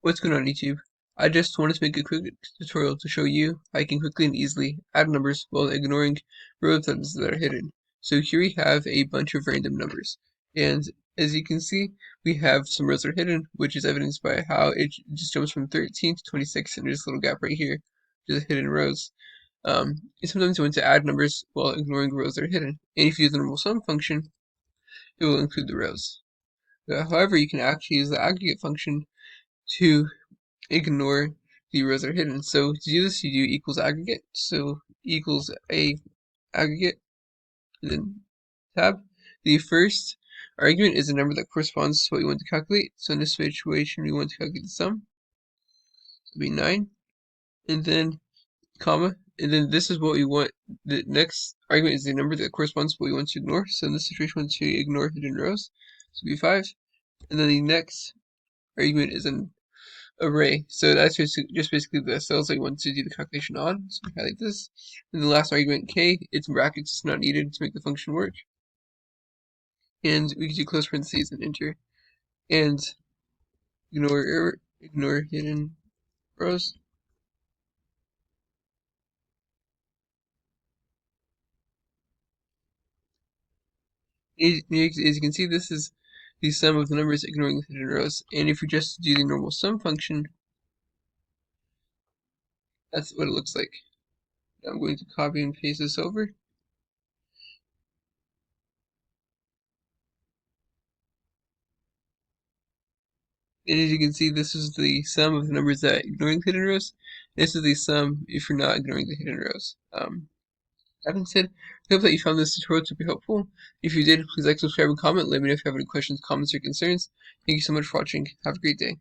What's going on YouTube? I just wanted to make a quick tutorial to show you how you can quickly and easily add numbers while ignoring rows that are hidden. So here we have a bunch of random numbers, and as you can see we have some rows that are hidden, which is evidenced by how it just jumps from 13 to 26 and there's a little gap right here, which is hidden rows. And sometimes you want to add numbers while ignoring rows that are hidden, and if you use the normal sum function it will include the rows. However, you can actually use the aggregate function to ignore the rows that are hidden. So to do this, you do equals aggregate. So equals a aggregate, and then tab. The first argument is a number that corresponds to what you want to calculate. So in this situation, we want to calculate the sum. So it'll be 9, and then comma, and then this is what we want. The next argument is the number that corresponds to what we want to ignore. So in this situation, we want to ignore hidden rows. So it'll be 5, and then the next argument is an array. So that's just basically the cells that you want to do the calculation on. So we highlight this. And the last argument, k, it's in brackets, it's not needed to make the function work. And we can do close parentheses and enter. And ignore hidden rows. As you can see, this is the sum of the numbers ignoring the hidden rows. And if we just do the normal sum function, that's what it looks like. Now I'm going to copy and paste this over. And as you can see, this is the sum of the numbers that ignoring the hidden rows. This is the sum if you're not ignoring the hidden rows. That being said, I hope that you found this tutorial to be helpful. If you did, please like, subscribe, and comment. Let me know if you have any questions, comments, or concerns. Thank you so much for watching. Have a great day.